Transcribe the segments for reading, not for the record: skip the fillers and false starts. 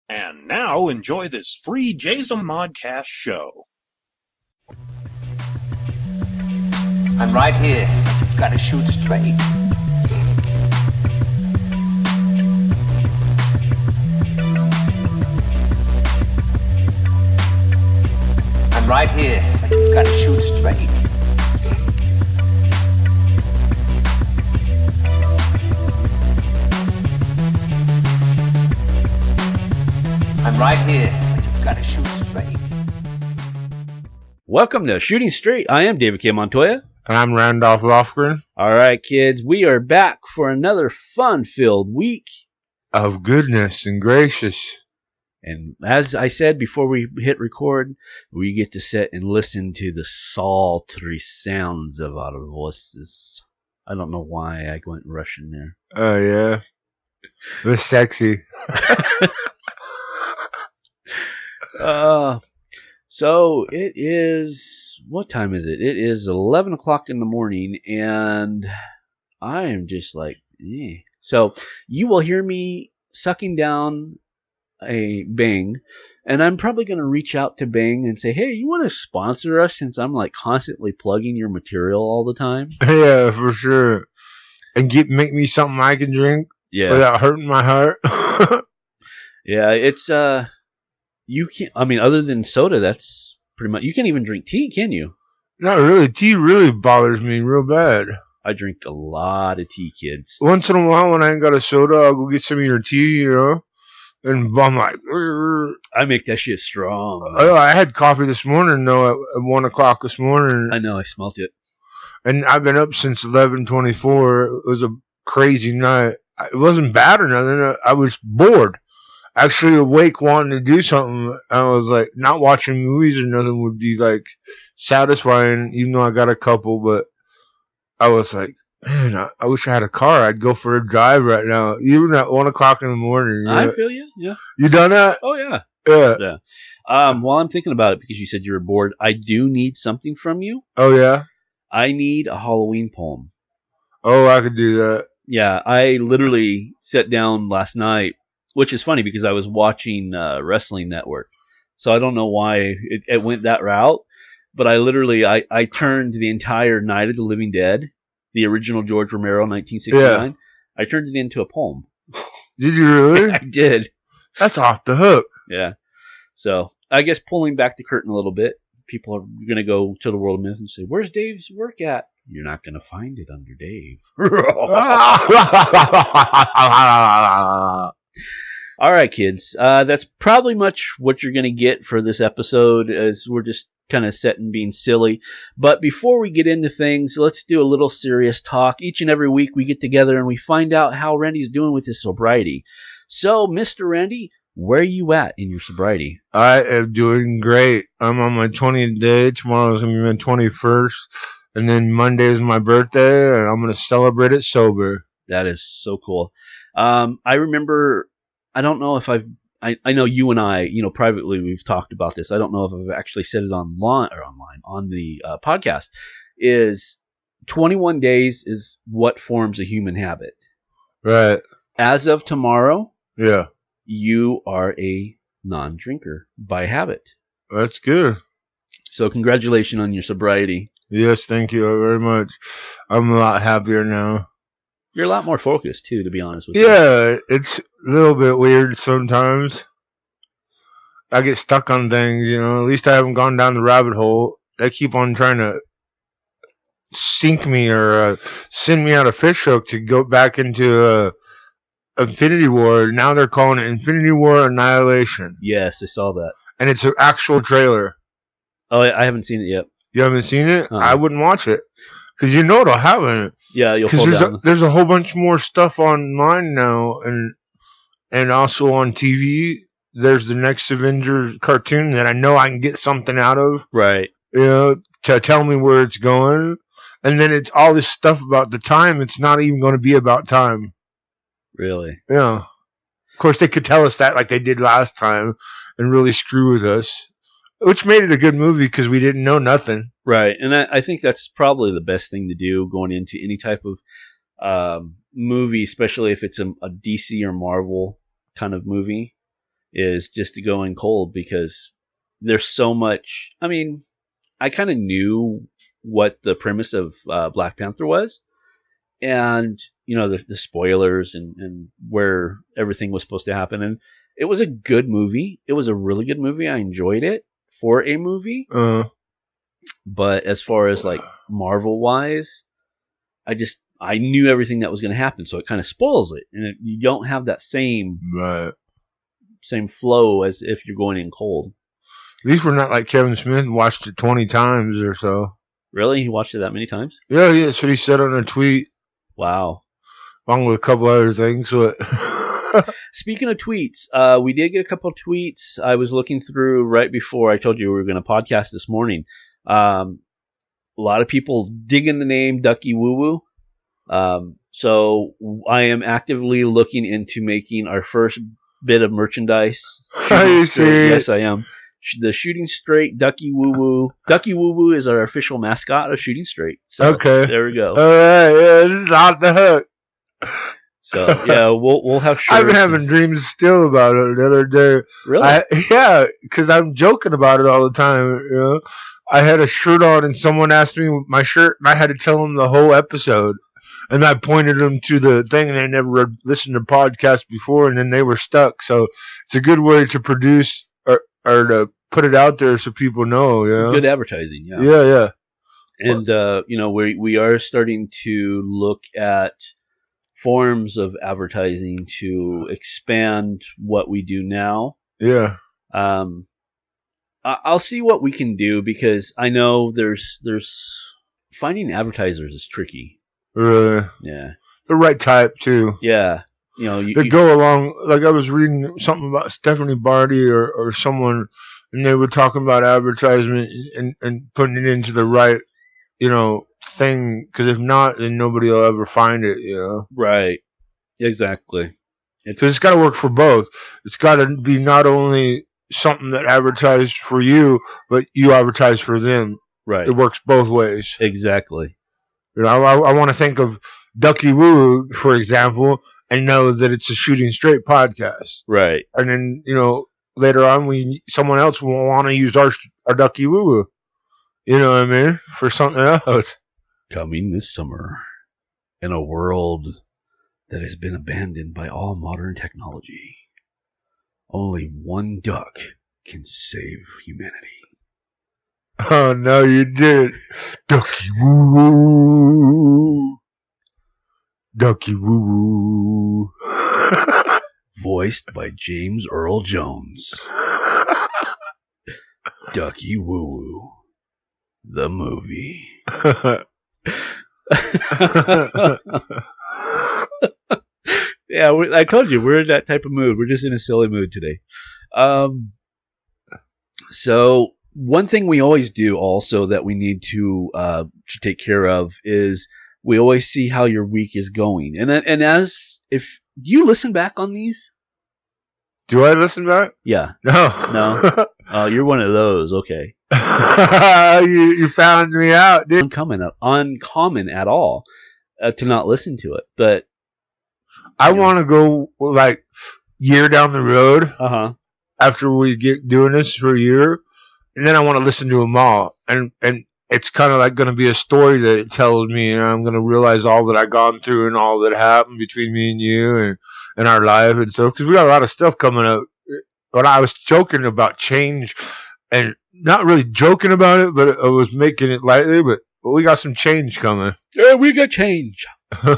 And now enjoy this free Jason Modcast show. I'm right here. You've got to shoot straight. I'm right here. You've got to shoot straight. I'm right here. You've got to shoot straight. Welcome to Shooting Straight. I am David K. Montoya. And I'm Randolph Lofgren. All right, kids, we are back for another fun-filled week Of goodness and gracious. And as I said before we hit record, we get to sit and listen to the sultry sounds of our voices. I don't know why I went Russian there. Oh, yeah. It was sexy. So it is, what time is it? It is 11 o'clock in the morning, and I am just like, eh. So you will hear me sucking down a Bang, and I'm probably going to reach out to Bang and say, hey, you want to sponsor us, since I'm like constantly plugging your material all the time? Yeah, for sure. And make me something I can drink without hurting my heart. Yeah, it's, you can't, I mean, other than soda, that's pretty much, you can't even drink tea, can you? Not really. Tea really bothers me real bad. I drink a lot of tea, kids. Once in a while when I ain't got a soda, I'll go get some of your tea, you know? And I'm like, I make that shit strong. Oh, I had coffee this morning, though, at 1 o'clock this morning. I know, I smelt it. And I've been up since 11:24. It was a crazy night. It wasn't bad or nothing. I was bored. Actually awake wanting to do something. I was like, not watching movies or nothing would be like satisfying, even though I got a couple. But I was like, man, I wish I had a car. I'd go for a drive right now, even at 1 o'clock in the morning. I feel you. Yeah. You done that? Oh yeah. Yeah. Yeah. While I'm thinking about it, because you said you were bored, I do need something from you. Oh yeah. I need a Halloween poem. Oh, I could do that. Yeah, I literally sat down last night, which is funny because I was watching Wrestling Network. So I don't know why it went that route, but I literally, I turned the entire Night of the Living Dead, the original George Romero, 1969, yeah. I turned it into a poem. Did you really? I did. That's off the hook. Yeah. So I guess pulling back the curtain a little bit, people are going to go to the world of myth and say, where's Dave's work at? You're not going to find it under Dave. All right, kids. That's probably much what you're going to get for this episode, as we're just kind of set and being silly. But before we get into things, let's do a little serious talk. Each and every week we get together and we find out how Randy's doing with his sobriety. So, Mr. Randy, where are you at in your sobriety? I am doing great. I'm on my 20th day. Tomorrow is going to be my 21st. And then Monday is my birthday, and I'm going to celebrate it sober. That is so cool. I remember, I don't know if I know you and I, privately we've talked about this. I don't know if I've actually said it on the podcast, is 21 days is what forms a human habit. Right. As of tomorrow, yeah, you are a non-drinker by habit. That's good. So congratulations on your sobriety. Yes, thank you very much. I'm a lot happier now. You're a lot more focused, too, to be honest with you. Yeah, it's a little bit weird sometimes. I get stuck on things, At least I haven't gone down the rabbit hole. They keep on trying to sink me or send me out a fishhook to go back into Infinity War. Now they're calling it Infinity War Annihilation. Yes, I saw that. And it's an actual trailer. Oh, I haven't seen it yet. You haven't seen it? I wouldn't watch it. Because it'll have in it. Yeah, you'll fall down. There's a whole bunch more stuff online now, and also on TV. There's the next Avengers cartoon that I know I can get something out of. Right. To tell me where it's going. And then it's all this stuff about the time. It's not even going to be about time. Really? Yeah. Of course, they could tell us that like they did last time and really screw with us. Which made it a good movie because we didn't know nothing. Right. And I think that's probably the best thing to do going into any type of movie, especially if it's a DC or Marvel kind of movie, is just to go in cold because there's so much. I mean, I kind of knew what the premise of Black Panther was, and the spoilers and where everything was supposed to happen, and it was a good movie. It was a really good movie. I enjoyed it for a movie. But as far as like Marvel wise, I knew everything that was going to happen, so it kind of spoils it, and you don't have that same flow as if you're going in cold. At least we're not like Kevin Smith, watched it 20 times or so. Really? He watched it that many times? Yeah, that's what he said on a tweet. Wow. Along with a couple other things. But speaking of tweets, we did get a couple of tweets. I was looking through right before I told you we were going to podcast this morning. A lot of people digging the name Ducky Woo Woo. So I am actively looking into making our first bit of merchandise. Yes, I am. The Shooting Straight Ducky Woo Woo. Ducky Woo Woo is our official mascot of Shooting Straight. So, okay. There we go. All right. Yeah, this is off the hook. So, yeah, we'll have shirts. I've been having dreams still about it the other day. Really? Yeah, because I'm joking about it all the time. I had a shirt on and someone asked me my shirt, and I had to tell them the whole episode. And I pointed them to the thing, and they never listened to podcasts before, and then they were stuck. So it's a good way to produce or to put it out there so people know. Good advertising, yeah. Yeah. And we are starting to look at forms of advertising to expand what we do now. Yeah. I'll see what we can do because I know there's finding advertisers is tricky. Really? Yeah. The right type too. Yeah. They go along. Like I was reading something about Stephanie Barty or someone, and they were talking about advertisement and putting it into the right, thing. Because if not, then nobody will ever find it. Right. Exactly. Because it's got to work for both. It's got to be not only something that advertised for you, but you advertise for them. Right. It works both ways. Exactly. I want to think of Ducky Woo, for example, and know that it's a Shooting Straight podcast. Right. And then, later on, someone else will want to use our Ducky Woo Woo. You know what I mean? For something else. Coming this summer in a world that has been abandoned by all modern technology, only one duck can save humanity. Oh, no, you did. Ducky Woo Woo. Ducky Woo Woo. Voiced by James Earl Jones. Ducky Woo Woo. The movie. Yeah, I told you, we're in that type of mood. We're just in a silly mood today. So one thing we always do also that we need to take care of is we always see how your week is going. And do you listen back on these? Do I listen back? Yeah. No. Oh, you're one of those. Okay. You found me out, dude. Uncommon at all to not listen to it. But I want to go like year down the road after we get doing this for a year, and then I want to listen to them all. And it's kind of like going to be a story that it tells me, and I'm going to realize all that I've gone through and all that happened between me and you and our life and stuff. Because we got a lot of stuff coming up. But I was joking about change, and not really joking about it, but I was making it lightly. But we got some change coming. Yeah, we got change. We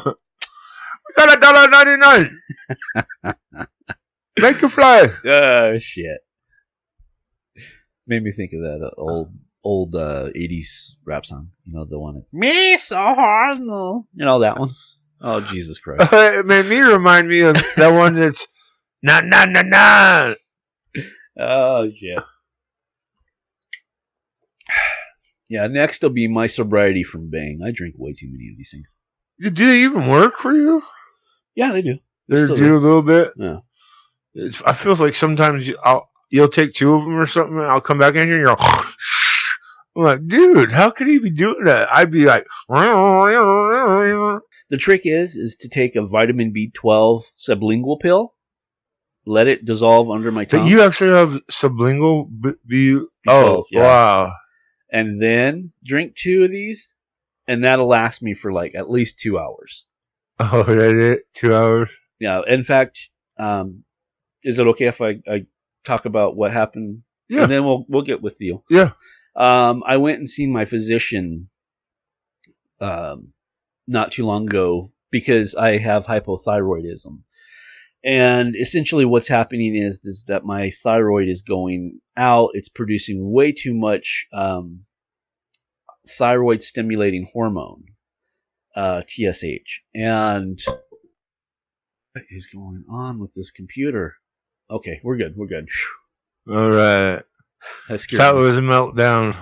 got $1.99. Make it fly. Oh shit! Made me think of that old 80s rap song. The one. Me so hard, no. That one. Oh Jesus Christ! It made me remind me of that one that's na. Oh shit. Yeah, next will be my sobriety from Bang. I drink way too many of these things. Do they even work for you? Yeah, they do. They do a little bit? Yeah. I feel like sometimes you'll take two of them or something, and I'll come back in here and you're like, I'm like, dude, how could he be doing that? I'd be like, the trick is to take a vitamin B12 sublingual pill let it dissolve under my tongue. You actually have sublingual B12? B12, yeah. Wow. And then drink 2 of these, and that'll last me for like at least 2 hours. Oh, that's it? 2 hours? Yeah. In fact, is it okay if I talk about what happened? Yeah. And then we'll get with you. Yeah. I went and seen my physician not too long ago because I have hypothyroidism. And essentially what's happening is that my thyroid is going out. It's producing way too much thyroid stimulating hormone, TSH. And what is going on with this computer? Okay, we're good. We're good. All right. That was a meltdown.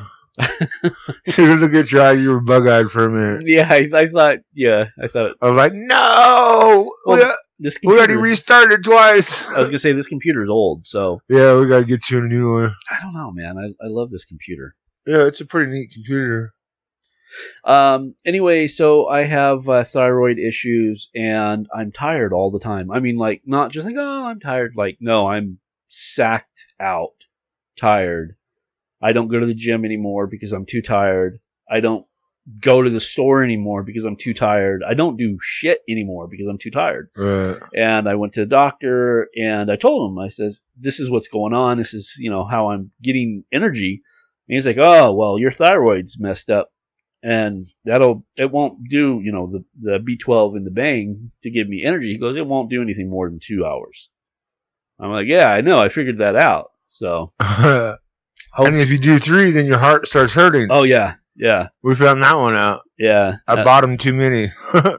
So to look at your eye, you were bug-eyed for a minute. Yeah, I thought. I was like, no! Well, this computer, we already restarted twice. I was going to say, this computer is old, so. Yeah, we got to get you a new one. I don't know, man. I love this computer. Yeah, it's a pretty neat computer. Anyway, so I have thyroid issues, and I'm tired all the time. I mean, like, not just like, oh, I'm tired. Like, no, I'm sacked out, tired. I don't go to the gym anymore because I'm too tired. I don't go to the store anymore because I'm too tired. I don't do shit anymore because I'm too tired. Right. And I went to the doctor, and I told him, I says, this is what's going on. This is, how I'm getting energy. And he's like, oh, well, your thyroid's messed up. And it won't do, the B12 and the bang to give me energy. He goes, it won't do anything more than 2 hours. I'm like, yeah, I know. I figured that out. So. And if you do 3, then your heart starts hurting. Oh, yeah. Yeah. We found that one out. Yeah. I bought them too many. Yeah.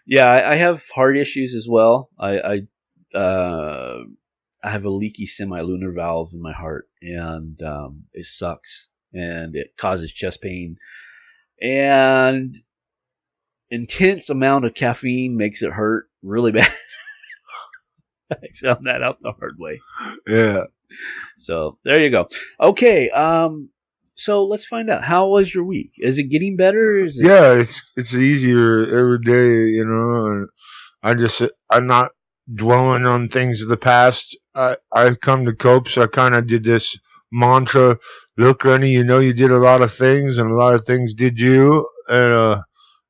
Yeah, I have heart issues as well. I have a leaky semilunar valve in my heart, and it sucks, and it causes chest pain, and intense amount of caffeine makes it hurt really bad. I found that out the hard way. Yeah. So there you go. Okay. So let's find out. How was your week? Is it getting better? Yeah, it's easier every day, and I'm not dwelling on things of the past. I come to cope, so I kind of did this mantra. Look, Rennie, you did a lot of things, and a lot of things did you, and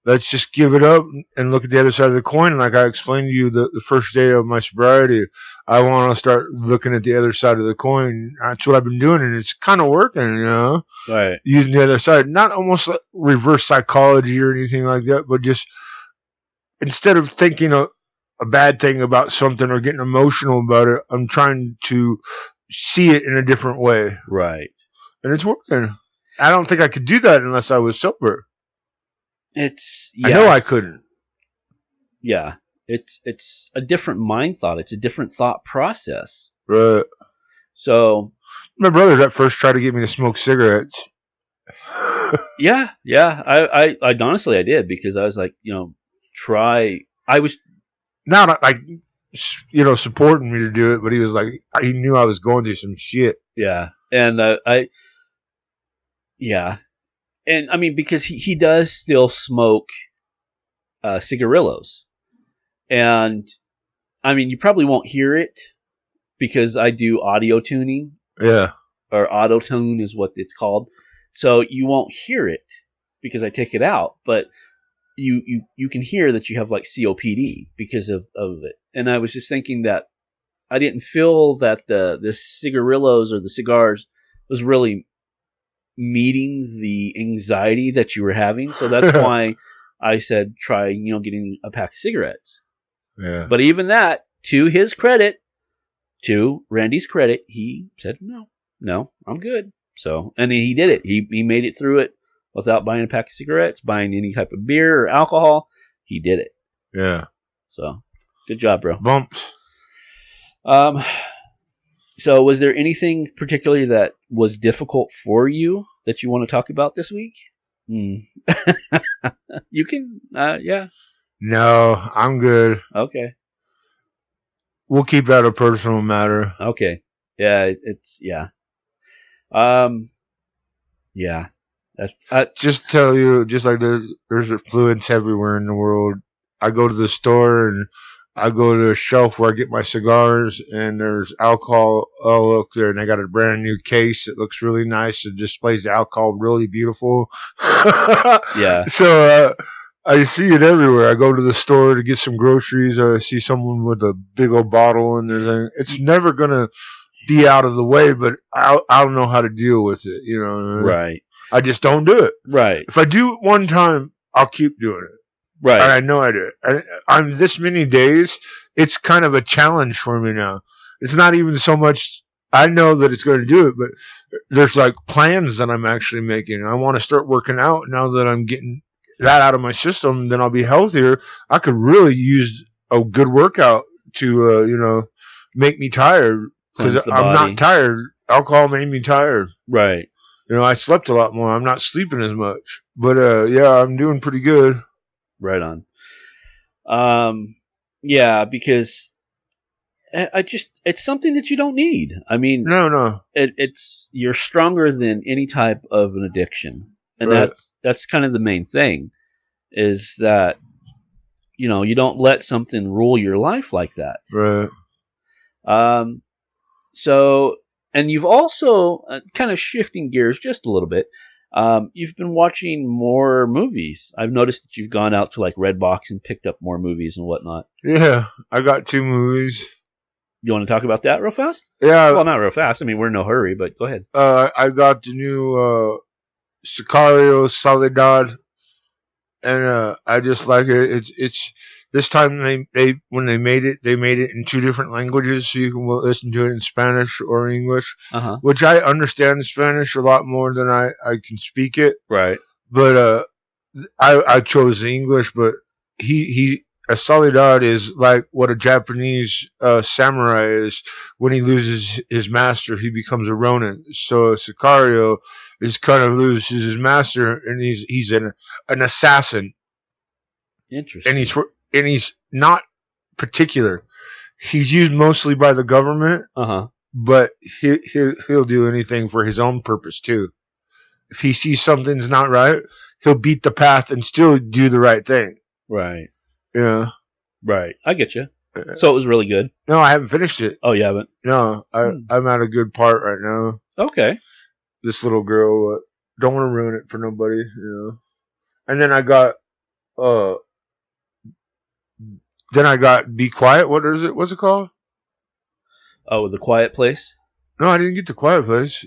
let's just give it up and look at the other side of the coin. And like I explained to you the first day of my sobriety, I want to start looking at the other side of the coin. That's what I've been doing, and it's kind of working, Right. Using the other side, not almost like reverse psychology or anything like that, but just instead of thinking a bad thing about something or getting emotional about it, I'm trying to see it in a different way. Right. And it's working. I don't think I could do that unless I was sober. I know I couldn't. Yeah. It's a different mind thought. It's a different thought process. Right. So my brothers at first tried to get me to smoke cigarettes. Yeah. I honestly I did, because I was like, try. I was not like supporting me to do it, but he was like, he knew I was going through some shit. Yeah. And yeah. And I mean, because he does still smoke cigarillos. And I mean, you probably won't hear it because I do audio tuning. Yeah. Or auto tune is what it's called. So you won't hear it because I take it out, but you can hear that you have like COPD because of it. And I was just thinking that I didn't feel that the cigarillos or the cigars was really meeting the anxiety that you were having. So that's why I said try, getting a pack of cigarettes. Yeah. But even that, to his credit, to Randy's credit, he said, no, I'm good. So, and he did it. He made it through it without buying a pack of cigarettes, buying any type of beer or alcohol. He did it. Yeah. So, good job, bro. Bumps. So was there anything particularly that was difficult for you that you want to talk about this week? You can, yeah. No, I'm good. Okay. We'll keep that a personal matter. Okay. Yeah, yeah. Yeah. That's Just tell you, just like there's affluence everywhere in the world. I go to the store and I go to a shelf where I get my cigars, and there's alcohol all up there, and they got a brand new case that looks really nice and displays the alcohol really beautiful. Yeah. So I see it everywhere. I go to the store to get some groceries. I see someone with a big old bottle and everything. It's never gonna be out of the way, but I don't know how to deal with it. You know, right. I just don't do it. Right. If I do it one time, I'll keep doing it. Right. And I know I do. I'm this many days. It's kind of a challenge for me now. It's not even so much. I know that it's going to do it, but there's like plans that I'm actually making. I want to start working out now that I'm getting that out of my system. Then I'll be healthier. I could really use a good workout to, make me tired because I'm not tired. Alcohol made me tired. Right. I slept a lot more. I'm not sleeping as much. But, yeah, I'm doing pretty good. Right on. Yeah, because it's something that you don't need. I mean, no. You're stronger than any type of an addiction. And right. that's kind of the main thing is that, you don't let something rule your life like that. Right. So, and you've also kind of shifting gears just a little bit. You've been watching more movies. I've noticed that you've gone out to like Redbox and picked up more movies and whatnot. Yeah, I got 2 movies. You want to talk about that real fast? Yeah. Well, not real fast. I mean, we're in no hurry, but go ahead. I got the new Sicario Soledad, and I just like it. It's this time when they made it in 2 different languages, so you can listen to it in Spanish or English, which I understand Spanish a lot more than I can speak it. Right. But I chose the English, but a Soledad is like what a Japanese samurai is. When he loses his master, he becomes a ronin. So Sicario is kind of loses his master, and he's an assassin. Interesting. And he's not particular. He's used mostly by the government. But he'll do anything for his own purpose too. If he sees something's not right, he'll beat the path and still do the right thing. Right. Yeah. Right. I get you. So it was really good. No, I haven't finished it. Oh, you haven't? No, I'm at a good part right now. Okay. This little girl, don't want to ruin it for nobody, And then I got, Be Quiet. What is it? What's it called? Oh, The Quiet Place? No, I didn't get The Quiet Place.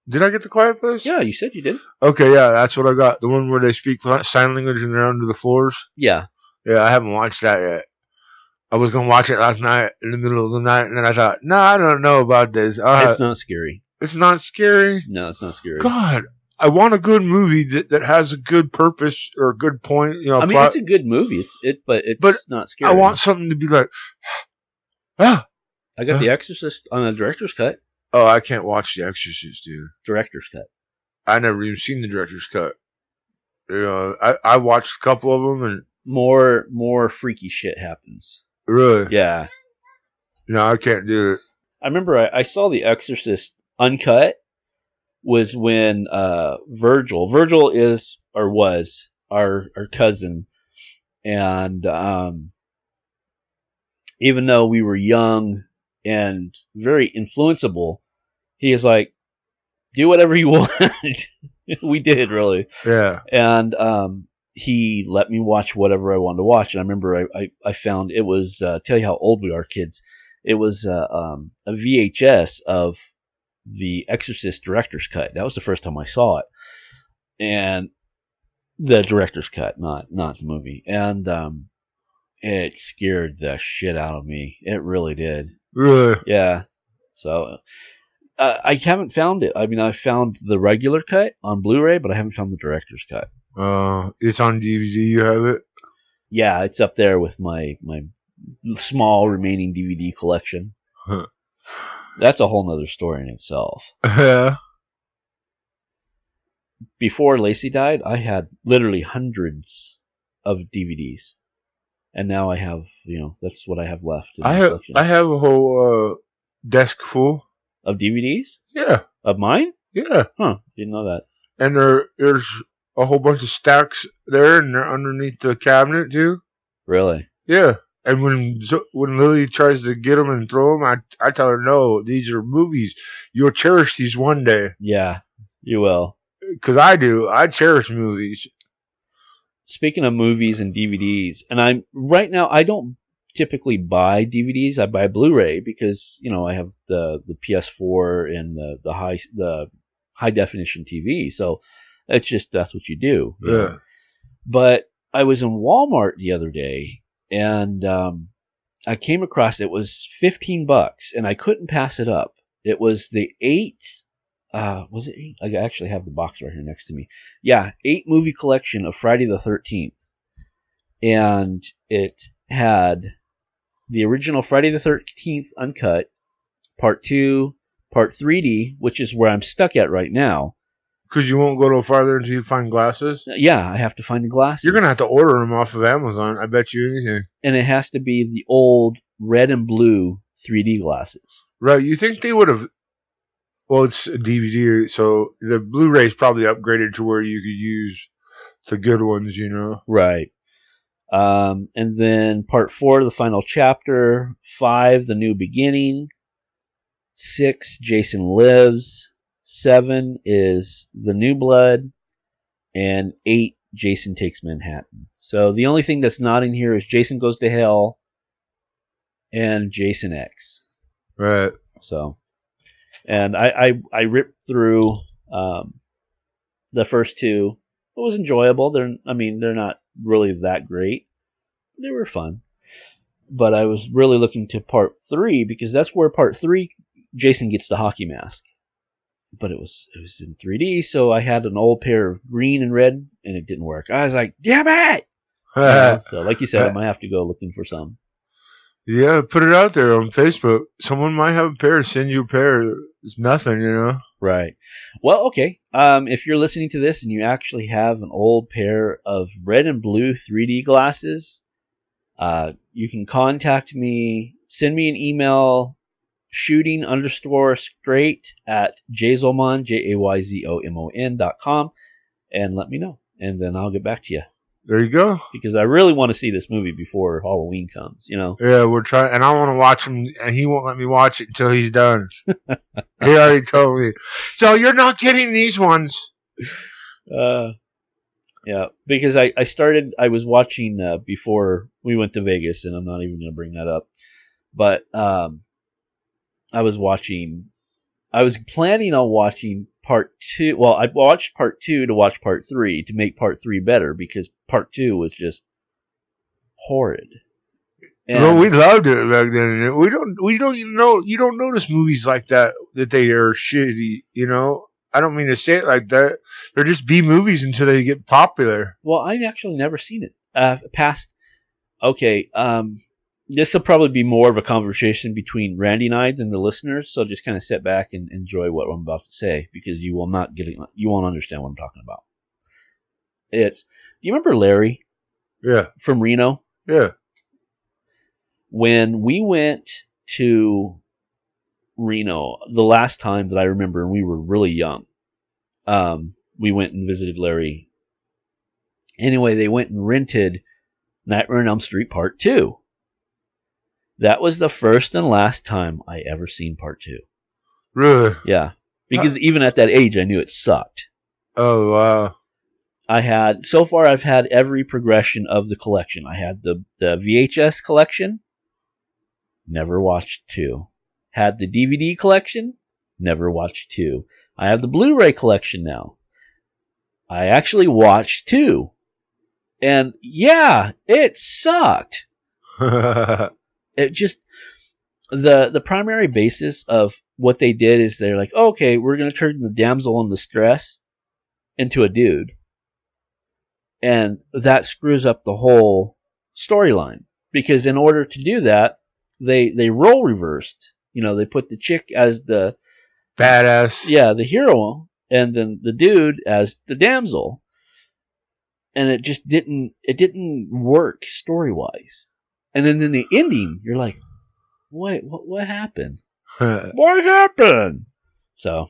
Did I get The Quiet Place? Yeah, you said you did. Okay, yeah, that's what I got. The one where they speak sign language and they're under the floors? Yeah. Yeah, I haven't watched that yet. I was going to watch it last night in the middle of the night, and then I thought, no, I don't know about this. It's not scary. It's not scary? No, it's not scary. God, I want a good movie that has a good purpose or a good point. I mean, it's a good movie, but it's not scary. I want something to be like, I got The Exorcist on a director's cut. Oh, I can't watch The Exorcist, dude. Director's cut. I never even seen the director's cut. I watched a couple of them, and more freaky shit happens. Really? Yeah. No, I can't do it. I remember I saw The Exorcist uncut was when Virgil is or was our cousin, and even though we were young and very influenceable, he is like, do whatever you want. We did, really. Yeah. And he let me watch whatever I wanted to watch. And I remember I found it was, tell you how old we are, kids. It was a VHS of the Exorcist director's cut. That was the first time I saw it. And the director's cut, not the movie. And it scared the shit out of me. It really did. Really? Yeah. So I haven't found it. I mean, I found the regular cut on Blu-ray, but I haven't found the director's cut. It's on DVD. You have it? Yeah, it's up there with my small remaining DVD collection. Huh. That's a whole nother story in itself. Yeah. Before Lacey died, I had literally hundreds of DVDs. And now I have, that's what I have left. I have a whole desk full of DVDs. Yeah. Of mine? Yeah. Huh? Didn't know that. And there's a whole bunch of stacks there, and they're underneath the cabinet too. Really? Yeah. And when Lily tries to get them and throw them, I tell her, no, these are movies. You'll cherish these one day. Yeah, you will. Because I do. I cherish movies. Speaking of movies and DVDs, and right now I don't typically buy DVDs. I buy Blu-ray because I have the PS4 and the high definition TV. So that's what you do. Yeah. Know? But I was in Walmart the other day, and I came across it was $15, and I couldn't pass it up. It was the 8. Was it 8? I actually have the box right here next to me. Yeah, 8 movie collection of Friday the 13th, and it had the original Friday the 13th uncut, part 2, part 3D, which is where I'm stuck at right now. Because you won't go no farther until you find glasses? Yeah, I have to find the glasses. You're going to have to order them off of Amazon. I bet you anything. And it has to be the old red and blue 3D glasses. Right. You think they would have... Well, it's a DVD, so the Blu-ray's probably upgraded to where you could use the good ones, Right. And then part 4, the final chapter. 5, the new beginning. 6, Jason Lives. 7 is The New Blood, and 8, Jason Takes Manhattan. So the only thing that's not in here is Jason Goes to Hell and Jason X. Right. So, and I ripped through the first 2. It was enjoyable. They're not really that great. They were fun. But I was really looking to part 3 because that's where part 3 Jason gets the hockey mask. But it was in 3D, so I had an old pair of green and red, and it didn't work. I was like, damn it! So, like you said, I might have to go looking for some. Yeah, put it out there on Facebook. Someone might have a pair. Send you a pair. It's nothing, Right. Well, okay. If you're listening to this and you actually have an old pair of red and blue 3D glasses, you can contact me. Send me an email. shooting_straight at jayzomon, JAYZOMON.com, and let me know. And then I'll get back to you. There you go. Because I really want to see this movie before Halloween comes, Yeah, we're trying, and I want to watch him, and he won't let me watch it until he's done. He already told me. So you're not getting these ones. Yeah, because I was watching before we went to Vegas, and I'm not even going to bring that up. But I was planning on watching part 2. Well, I watched part 2 to watch part 3 to make part 3 better because part 2 was just horrid. Well, we loved it back then. We don't even know. You don't notice movies like that they are shitty. I don't mean to say it like that. They're just B movies until they get popular. Well, I've actually never seen it. Okay. This will probably be more of a conversation between Randy and I than the listeners, so just kind of sit back and enjoy what I'm about to say because you won't understand what I'm talking about. Do you remember Larry? Yeah. From Reno? Yeah. When we went to Reno, the last time that I remember, and we were really young, we went and visited Larry. Anyway, they went and rented Nightmare on Elm Street Part 2. That was the first and last time I ever seen part 2. Really? Yeah. Because even at that age, I knew it sucked. Oh, wow. I've had every progression of the collection. I had the VHS collection. Never watched 2. Had the DVD collection. Never watched 2. I have the Blu-ray collection now. I actually watched 2. And yeah, it sucked. It just the primary basis of what they did is they're like, okay, we're going to turn the damsel in distress into a dude, and that screws up the whole storyline because in order to do that, they role reversed. They put the chick as the badass, the hero, and then the dude as the damsel, and it just didn't work story wise. And then in the ending, you're like, wait, what happened? What happened? So,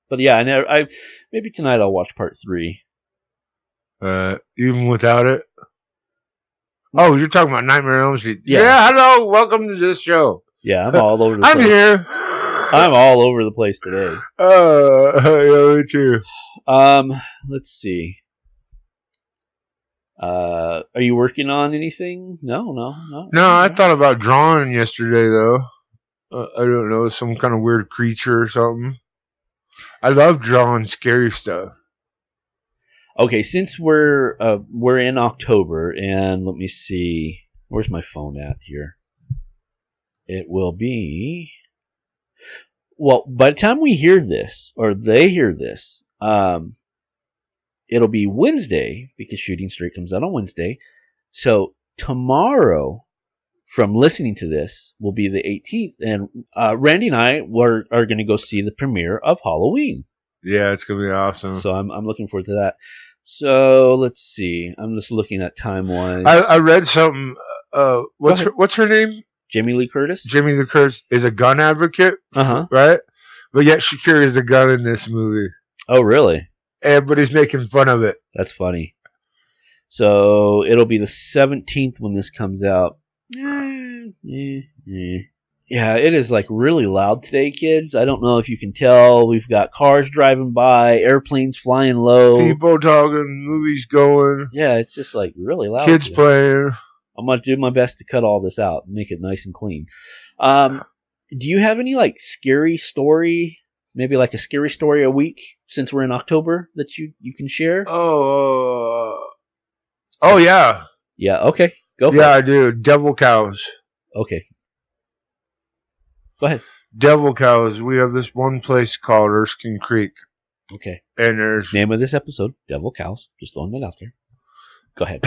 But yeah, I maybe tonight I'll watch part 3. Even without it. Oh, you're talking about Nightmare on Elm Street. Yeah. Hello, welcome to this show. Yeah, I'm all over the I'm place. here. I'm all over the place today. Yeah, me too. Let's see. Are you working on anything? No. No, I thought about drawing yesterday though. I don't know, some kind of weird creature or something. I love drawing scary stuff. Okay, since we're in October, and let me see, where's my phone at here? It will be, well, by the time we hear this, or they hear this, it'll be Wednesday, because Shooting Straight comes out on Wednesday. So tomorrow, from listening to this, will be the 18th, and Randy and I are going to go see the premiere of Halloween. Yeah, it's gonna be awesome. So I'm looking forward to that. So let's see. I'm just looking at time-wise. I read something. What's her name? Jamie Lee Curtis? Jamie Lee Curtis is a gun advocate, right? But yet she carries a gun in this movie. Oh, really? Everybody's making fun of it. That's funny. So it'll be the 17th when this comes out. Yeah, it is like really loud today, kids. I don't know if you can tell. We've got cars driving by, airplanes flying low. People talking, movies going. Yeah, it's just like really loud. Kids today. playing. I'm going to do my best to cut all this out and make it nice and clean. Do you have any like scary story, maybe like a scary story a week since we're in October that you can share? Oh yeah. Yeah, okay. Go for it. Yeah, I do. Devil cows. Okay. Go ahead. Devil cows. We have this one place called Erskine Creek. Okay. And there's... Name of this episode, Devil Cows. Just throwing that out there. Go ahead.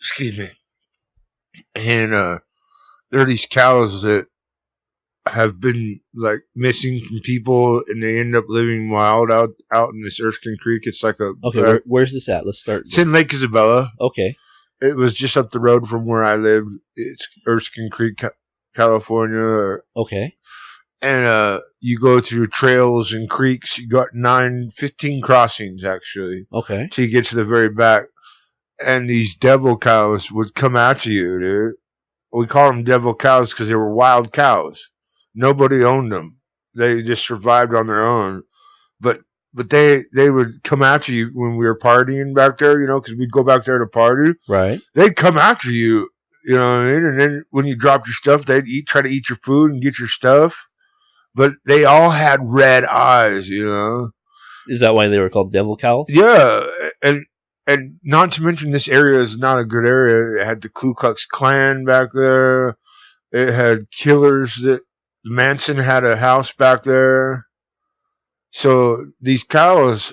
Excuse me. And there are these cows that have been like missing from people, and they end up living wild out in this Erskine Creek. It's like a... Okay, where's this at? Let's start. It's in Lake Isabella. Okay. It was just up the road from where I lived. It's Erskine Creek, California. Okay. And you go through trails and creeks. You got 15 crossings, actually. Okay. Till you get to the very back. And these devil cows would come after you, dude. We call them devil cows because they were wild cows. Nobody owned them. They just survived on their own. But they would come after you when we were partying back there, you know, because we'd go back there to party. Right. They'd come after you, you know what I mean? And then when you dropped your stuff, they'd try to eat your food and get your stuff. But they all had red eyes, you know. Is that why they were called devil cows? Yeah, and not to mention this area is not a good area. It had the Ku Klux Klan back there. It had killers that Manson had a house back there. So these cows,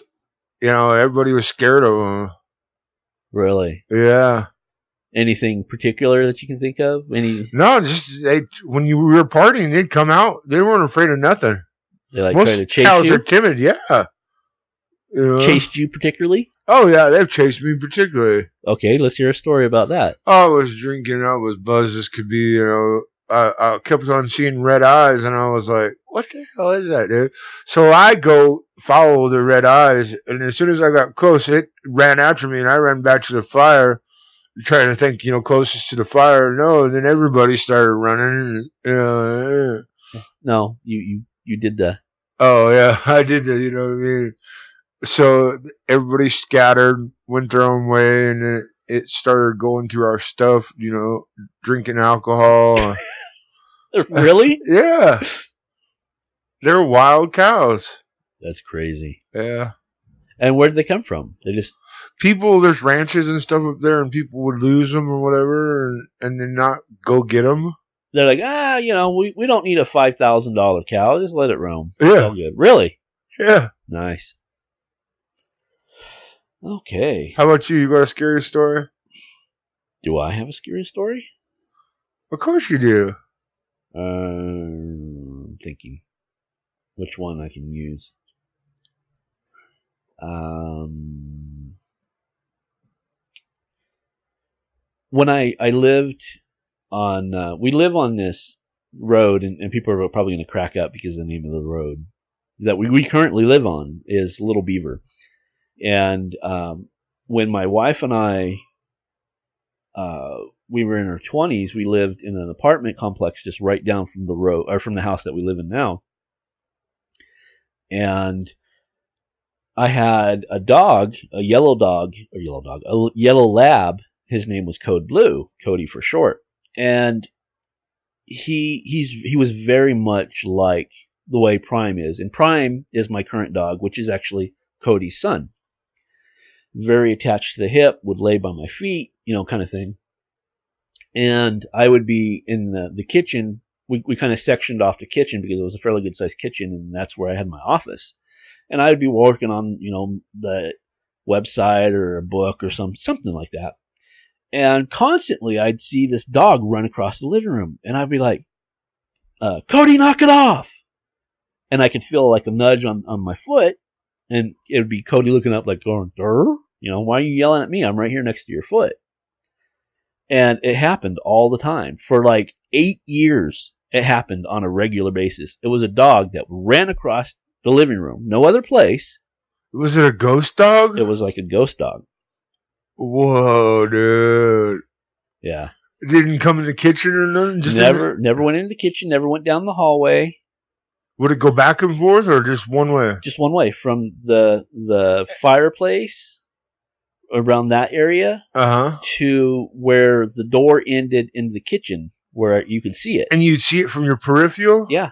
you know, everybody was scared of them. Really? Yeah. Anything particular that you can think of? No, just when we were partying, they'd come out. They weren't afraid of nothing. They like Most try to chase cows you? are timid, yeah. You know? Chased you particularly? Oh, yeah, they've chased me particularly. Okay, let's hear a story about that. I was drinking, I was buzzed as could be, you know. I kept on seeing red eyes, and I was like, what the hell is that, dude? So I go follow the red eyes, and as soon as I got close, it ran after me, and I ran back to the fire, trying to think, you know, closest to the fire. No, and then everybody started running. No, you did the... Oh, yeah, I did that, you know what I mean? So everybody scattered, went their own way, and it started going through our stuff, you know, drinking alcohol. Really? Yeah. They're wild cows. That's crazy. Yeah. And where did they come from? They just... People, there's ranches and stuff up there, and people would lose them or whatever, and then not go get them. They're like, you know, we don't need a $5,000 cow. Just let it roam. Yeah. It's all good. Really? Yeah. Nice. Okay. How about you? You got a scary story? Do I have a scary story? Of course you do. I'm thinking which one I can use. When I lived on, we live on this road, and people are probably going to crack up because of the name of the road. that we currently live on is Little Beaver. And when my wife and I we were in our 20s, we lived in an apartment complex just right down from the road, or from the house that we live in now. And I had a dog, a yellow lab. His name was Code Blue, Cody for short. And he was very much like the way Prime is. And Prime is my current dog, which is actually Cody's son. Very attached to the hip, would lay by my feet, kind of thing. And I would be in the kitchen. We kind of sectioned off the kitchen because it was a fairly good sized kitchen, and that's where I had my office. And I would be working on, the website or a book or something like that. And constantly I'd see this dog run across the living room, and I'd be like, Cody, knock it off. And I could feel like a nudge on my foot, and it would be Cody looking up like going, Durr? Why are you yelling at me? I'm right here next to your foot. And it happened all the time. For like 8 years, it happened on a regular basis. It was a dog that ran across the living room, no other place. Was it a ghost dog? It was like a ghost dog. Whoa, dude. Yeah. It didn't come in the kitchen or nothing? Never went into the kitchen, never went down the hallway. Would it go back and forth or just one way? Just one way, from the fireplace around that area to where the door ended in the kitchen where you could see it. And you'd see it from your peripheral? Yeah.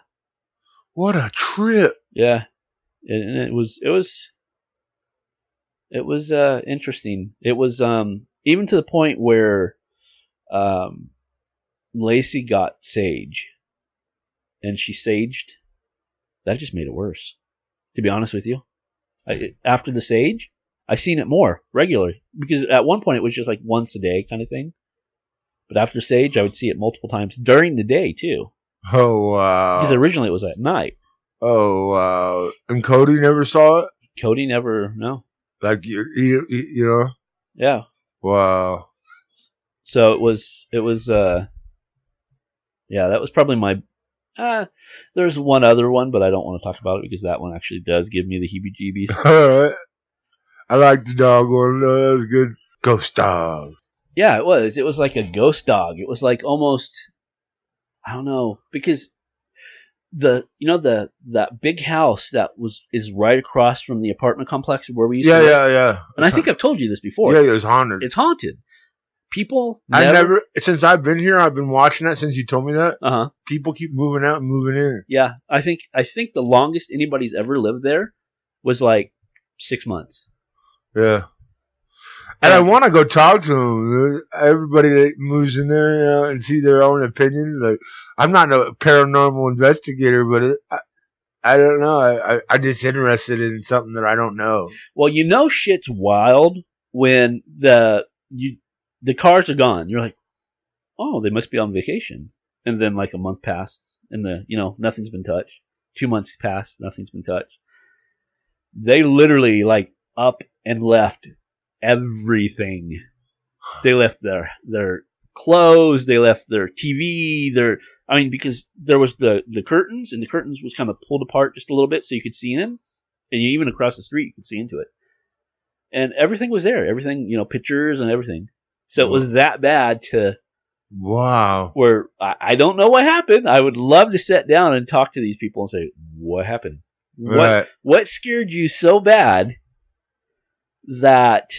What a trip. Yeah. And it was interesting. It was even to the point where Lacey got sage, and she saged. That just made it worse, to be honest with you. After the sage, I seen it more regularly, because at one point it was just like once a day kind of thing. But after sage, I would see it multiple times during the day too. Oh, wow. Because originally it was at night. Oh, wow. And Cody never saw it? Cody never, no. Like, you know? Yeah. Wow. So it was yeah, that was probably my, there's one other one, but I don't want to talk about it because that one actually does give me the heebie-jeebies. All right. I like the dog one. That was good. Ghost dog. Yeah, it was. It was like a ghost dog. It was like almost, I don't know, because that big house that is right across from the apartment complex where we used to live. Yeah. And I think I've told you this before. Yeah, it was haunted. It's haunted. People since I've been here, I've been watching that since you told me that. Uh-huh. People keep moving out and moving in. Yeah, I think the longest anybody's ever lived there was like 6 months. Yeah. And I want to go talk to them. Everybody that moves in there, and see their own opinion. Like, I'm not a paranormal investigator, but I don't know. I'm just interested in something that I don't know. Well, shit's wild when the cars are gone. You're like, oh, they must be on vacation. And then like a month passed, and nothing's been touched. 2 months passed, nothing's been touched. They literally like up and left everything. They left their clothes, they left their TV, because there was the curtains, and the curtains was kind of pulled apart just a little bit so you could see in, and even across the street you could see into it. And everything was there. Everything, pictures and everything. So it was that bad to wow. Where I don't know what happened. I would love to sit down and talk to these people and say, what happened? Right. What scared you so bad that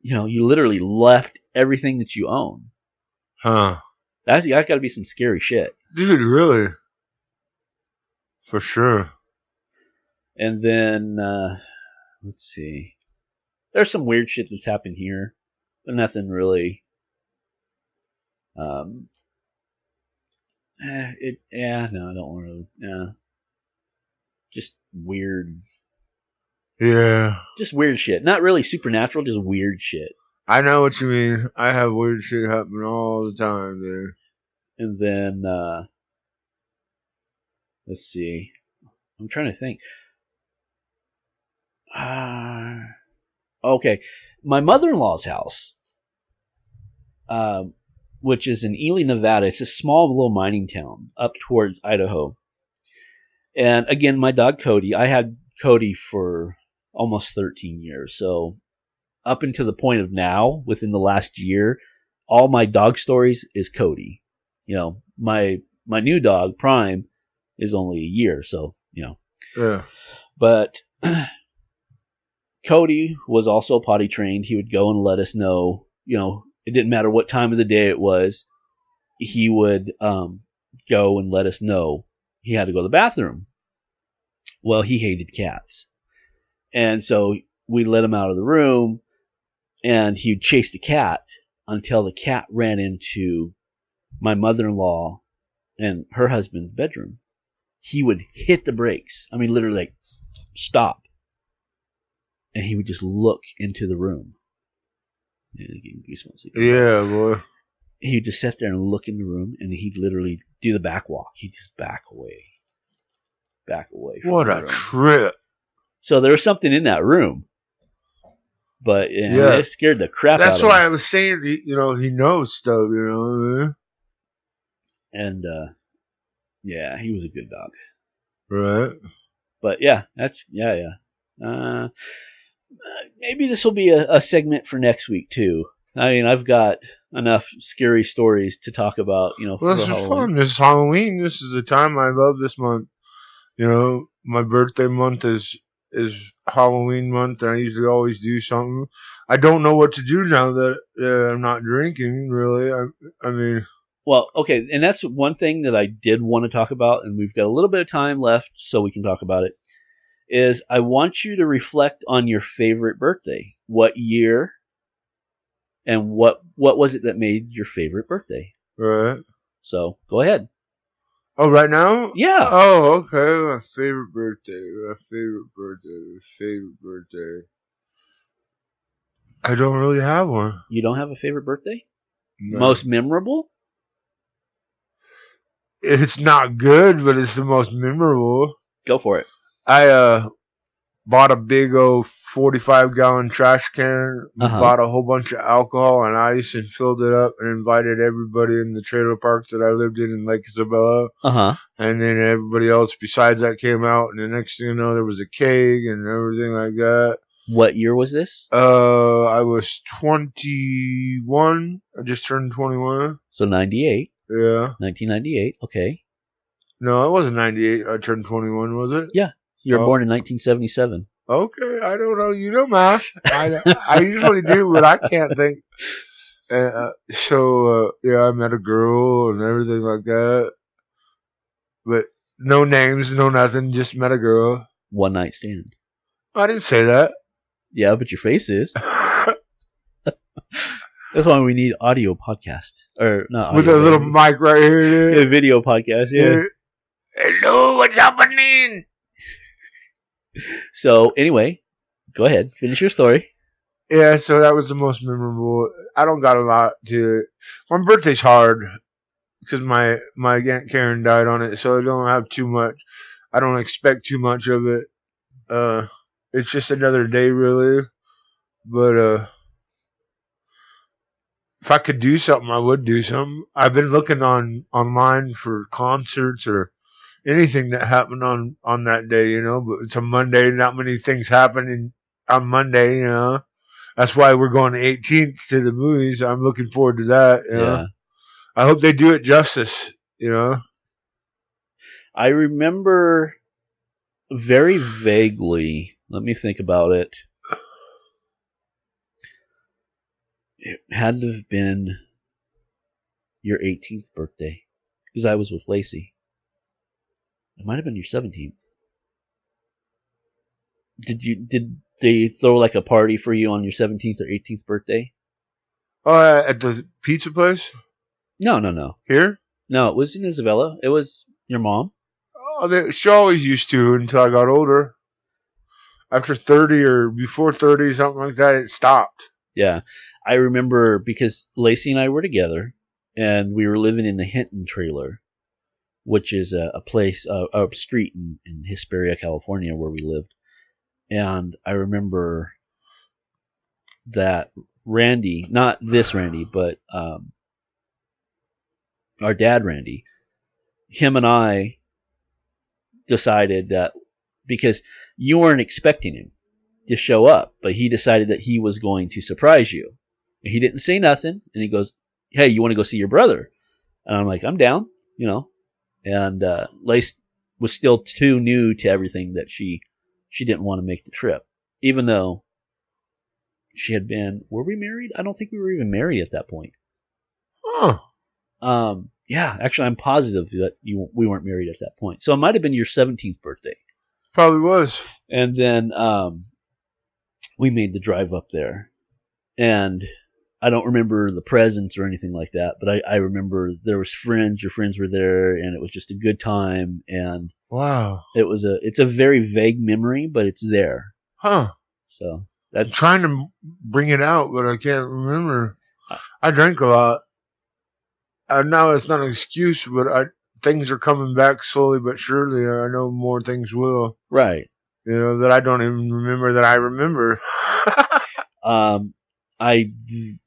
you literally left everything that you own? Huh. That's got to be some scary shit. Dude, really? For sure. And then let's see. There's some weird shit that's happened here, but nothing really. No, I don't want to. Yeah, just weird. Yeah. Just weird shit. Not really supernatural, just weird shit. I know what you mean. I have weird shit happen all the time, dude. And then, let's see. I'm trying to think. Okay. My mother-in-law's house, which is in Ely, Nevada. It's a small little mining town up towards Idaho. And again, my dog Cody, I had Cody for almost 13 years. So up until the point of now, within the last year, all my dog stories is Cody. You know, my new dog, Prime, is only a year. So, you know. Yeah. But Cody was also potty trained. He would go and let us know, you know, it didn't matter what time of the day it was. He would go and let us know he had to go to the bathroom. Well, he hated cats. And so we let him out of the room, and he would chase the cat until the cat ran into my mother-in-law and her husband's bedroom. He would hit the brakes. I mean, literally, like, stop. And he would just look into the room. Yeah, boy. He'd just sit there and look in the room, and he'd literally do the back walk. He'd just back away. What a trip. So there was something in that room. But it scared the crap out of him. That's why I was saying, he knows stuff, you know what I mean? And, yeah, he was a good dog. Right. But, yeah, maybe this will be a segment for next week, too. I mean, I've got enough scary stories to talk about, Well, this is fun. This is Halloween. This is the time I love this month. You know, my birthday month is Halloween month, and I usually always do something. I don't know what to do now that I'm not drinking, really. I mean... Well, okay, and that's one thing that I did want to talk about, and we've got a little bit of time left so we can talk about it, is I want you to reflect on your favorite birthday. What year and what was it that made your favorite birthday? Right. So, go ahead. Oh, right now? Yeah. Oh, okay. My favorite birthday. I don't really have one. You don't have a favorite birthday? No. Most memorable? It's not good, but it's the most memorable. Go for it. I bought a big old 45-gallon trash can, bought a whole bunch of alcohol and ice and filled it up and invited everybody in the trailer park that I lived in Lake Isabella. And then everybody else besides that came out, and the next thing you know, there was a cake and everything like that. What year was this? I was 21. I just turned 21. So 98. Yeah. 1998. Okay. No, it wasn't 98. I turned 21, was it? Yeah. You were born in 1977. Okay, I don't know. You know math. I usually do, but I can't think. So I met a girl and everything like that. But no names, no nothing. Just met a girl. One night stand. I didn't say that. Yeah, but your face is. That's why we need audio podcast. Or not audio. With a little mic right here. Yeah, video podcast, yeah. Hello, what's happening? So, anyway, go ahead. Finish your story. Yeah, so that was the most memorable. I don't got a lot to it. My birthday's hard because my Aunt Karen died on it, so I don't have too much. I don't expect too much of it. It's just another day, really. But if I could do something, I would do something. I've been looking online for concerts or anything that happened on that day, you know. But it's a Monday. Not many things happen on Monday, you know. That's why we're going the 18th to the movies. I'm looking forward to that, you know. I hope they do it justice, you know. I remember very vaguely, let me think about it. It had to have been your 18th birthday, because I was with Lacey. It might have been your 17th. Did they throw like a party for you on your 17th or 18th birthday? Oh, at the pizza place? No. Here? No, it was in Isabella. It was your mom. Oh, she always used to until I got older. After 30 or before 30, something like that, it stopped. Yeah. I remember because Lacey and I were together, and we were living in the Hinton trailer, which is a place, a street in Hesperia, California, where we lived. And I remember that Randy, not this Randy, but our dad Randy, him and I decided that because you weren't expecting him to show up, but he decided that he was going to surprise you. And he didn't say nothing, and he goes, "Hey, you want to go see your brother?" And I'm like, "I'm down," you know. And Lace was still too new to everything that she didn't want to make the trip, even though she had been. Were we married? I don't think we were even married at that point. Huh. Yeah, actually, I'm positive that we weren't married at that point. So it might have been your 17th birthday. Probably was. And then we made the drive up there, and I don't remember the presents or anything like that, but I remember there was friends. Your friends were there, and it was just a good time. And Wow. It's a very vague memory, but it's there. Huh. So I'm that's trying to bring it out, but I can't remember. I drank a lot. Now it's not an excuse, but things are coming back slowly but surely. I know more things will. right. That I don't even remember that I remember. I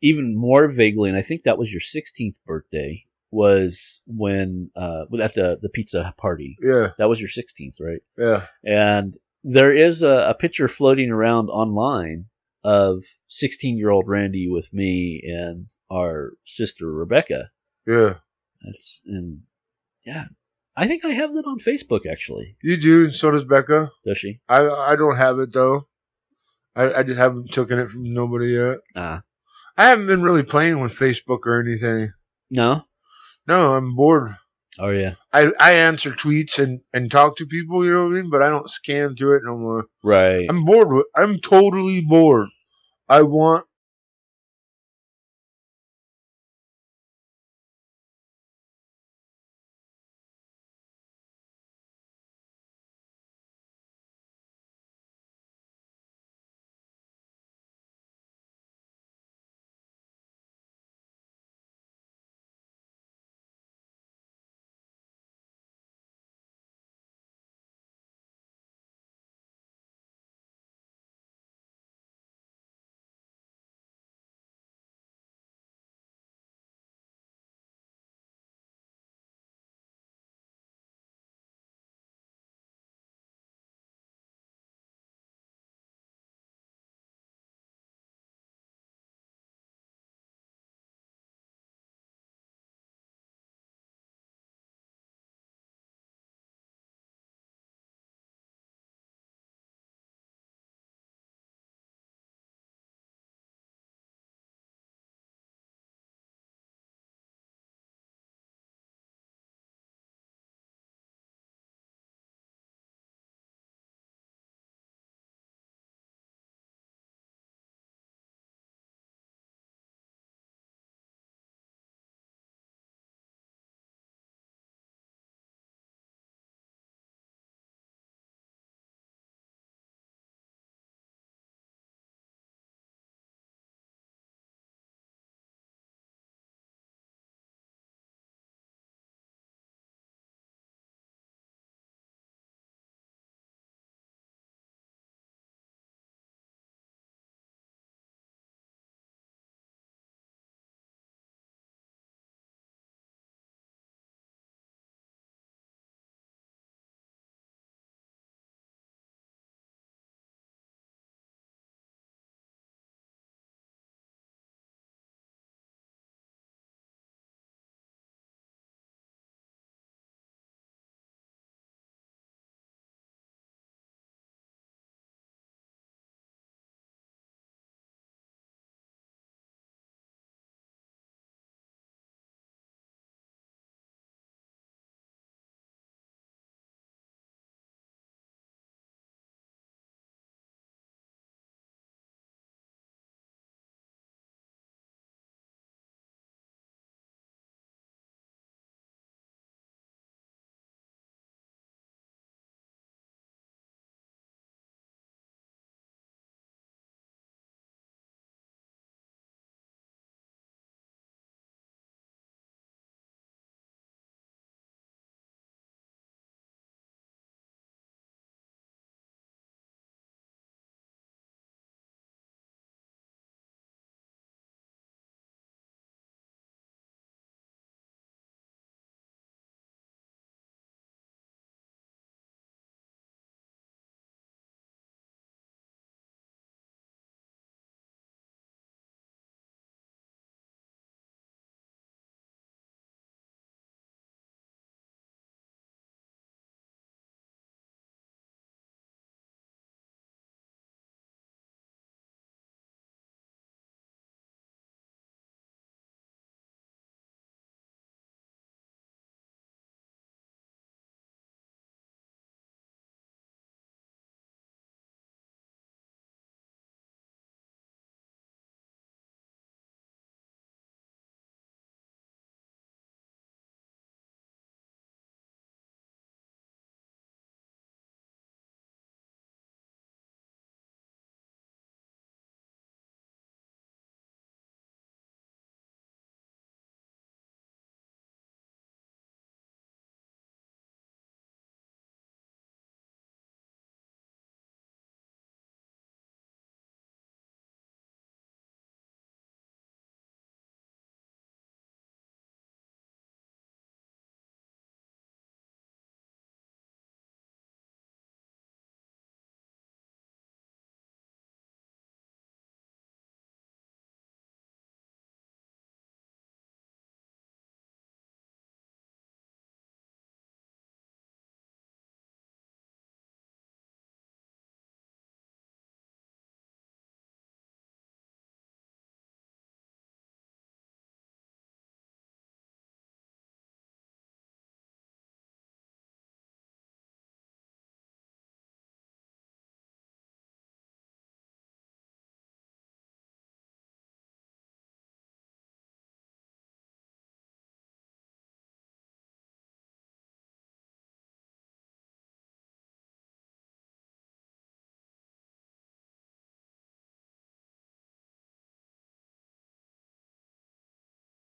even more vaguely, and I think that was your 16th birthday, was when at the pizza party. Yeah. That was your 16th, right? Yeah. And there is a picture floating around online of 16-year-old Randy with me and our sister Rebecca. Yeah. Yeah, I think I have that on Facebook actually. You do, and so does Becca. Does she? I don't have it though. I just haven't taken it from nobody yet. Ah, I haven't been really playing with Facebook or anything. no. No, I'm bored. Oh yeah. I answer tweets and talk to people, you know what I mean? But I don't scan through it no more. Right. I'm totally bored. I want